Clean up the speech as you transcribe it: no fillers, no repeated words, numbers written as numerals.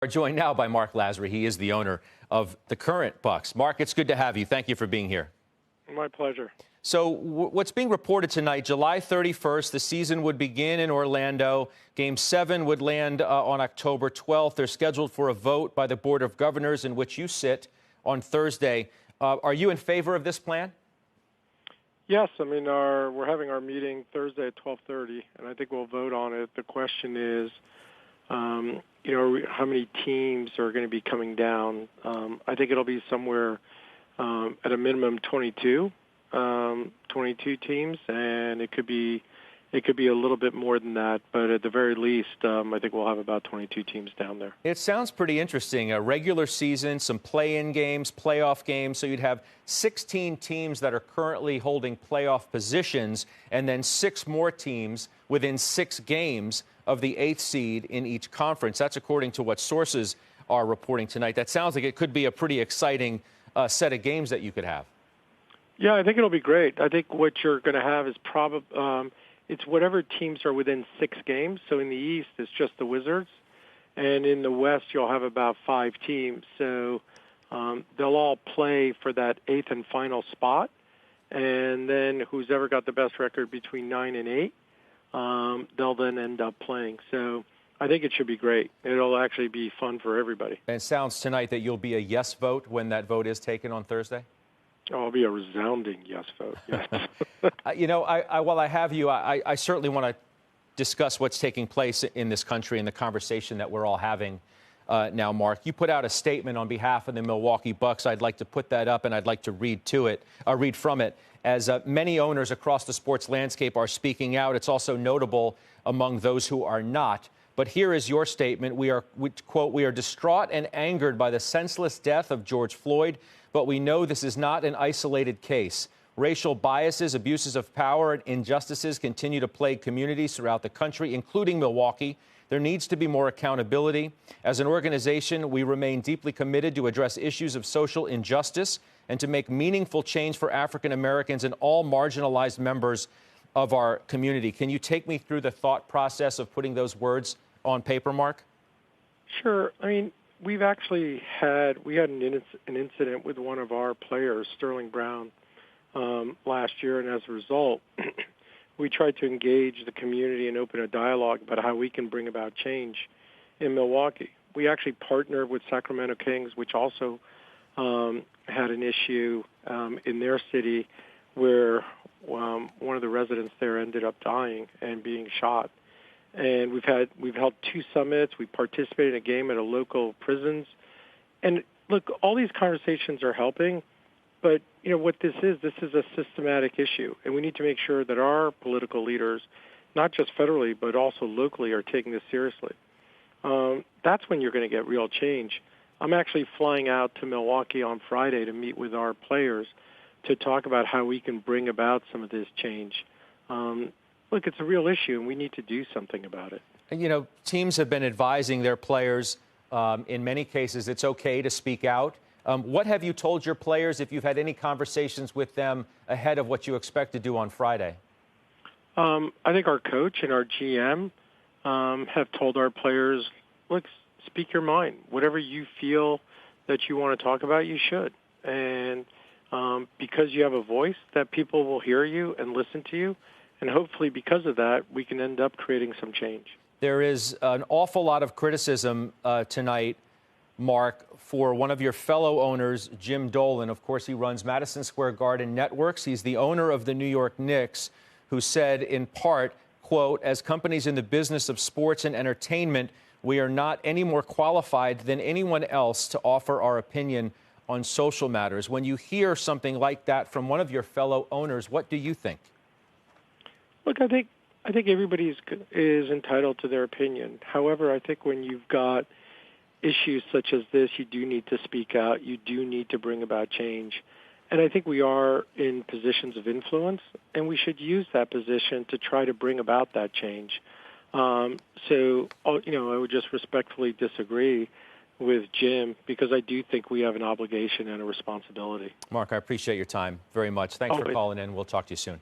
We're joined now by Marc Lasry. He is the owner of the current Bucks. Marc, it's good to have you. Thank you for being here. My pleasure. So what's being reported tonight, July 31st, the season would begin in Orlando. Game 7 would land on October 12th. They're scheduled for a vote by the Board of Governors in which you sit on Thursday. Are you in favor of this plan? Yes. I mean, we're having our meeting Thursday at 12:30, and I think we'll vote on it. The question is, how many teams are going to be coming down? I think it'll be somewhere at a minimum 22 teams, and it could be a little bit more than that, but at the very least, I think we'll have about 22 teams down there. It sounds pretty interesting. A regular season, some play-in games, playoff games, so you'd have 16 teams that are currently holding playoff positions, and then 6 more teams within 6 games of the 8th seed in each conference. That's according to what sources are reporting tonight. That sounds like it could be a pretty exciting set of games that you could have. Yeah, I think it'll be great. I think what you're going to have is probably it's whatever teams are within 6 games. So in the East, it's just the Wizards. And in the West, you'll have about 5 teams. So they'll all play for that 8th and final spot. And then who's ever got the best record between 9 and 8, they'll then end up playing. So I think it should be great. It'll actually be fun for everybody. And it sounds tonight that you'll be a yes vote when that vote is taken on Thursday? Oh, it'll be a resounding yes vote. Yes. While I have you, I certainly want to discuss what's taking place in this country and the conversation that we're all having now, Marc. You put out a statement on behalf of the Milwaukee Bucks. I'd like to put that up, and I'd like to read from it. As many owners across the sports landscape are speaking out, it's also notable among those who are not. But here is your statement. Quote, we are distraught and angered by the senseless death of George Floyd, but we know this is not an isolated case. Racial biases, abuses of power, and injustices continue to plague communities throughout the country, including Milwaukee. There needs to be more accountability. As an organization, we remain deeply committed to address issues of social injustice and to make meaningful change for African Americans and all marginalized members of our community. Can you take me through the thought process of putting those words on paper, Marc? Sure. I mean, we had an incident with one of our players, Sterling Brown, last year, and as a result, we tried to engage the community and open a dialogue about how we can bring about change in Milwaukee. We actually partnered with Sacramento Kings, which also had an issue in their city where one of the residents there ended up dying and being shot. And we've held 2 summits. We participated in a game at a local prisons. And look, all these conversations are helping, but what this is a systematic issue, and we need to make sure that our political leaders, not just federally but also locally, are taking this seriously. That's when you're going to get real change. I'm actually flying out to Milwaukee on Friday to meet with our players to talk about how we can bring about some of this change. Look, it's a real issue, and we need to do something about it. And, teams have been advising their players, in many cases, it's okay to speak out. What have you told your players, if you've had any conversations with them ahead of what you expect to do on Friday? I think our coach and our GM have told our players, look, speak your mind. Whatever you feel that you want to talk about, you should. And because you have a voice, that people will hear you and listen to you. And hopefully because of that, we can end up creating some change. There is an awful lot of criticism tonight, Marc, for one of your fellow owners, Jim Dolan. Of course, he runs Madison Square Garden Networks. He's the owner of the New York Knicks, who said in part, quote, as companies in the business of sports and entertainment, we are not any more qualified than anyone else to offer our opinion on social matters. When you hear something like that from one of your fellow owners, what do you think? Look, I think everybody is entitled to their opinion. However, I think when you've got issues such as this, you do need to speak out. You do need to bring about change. And I think we are in positions of influence, and we should use that position to try to bring about that change. I would just respectfully disagree with Jim, because I do think we have an obligation and a responsibility. Marc, I appreciate your time very much. Thanks for calling in. We'll talk to you soon.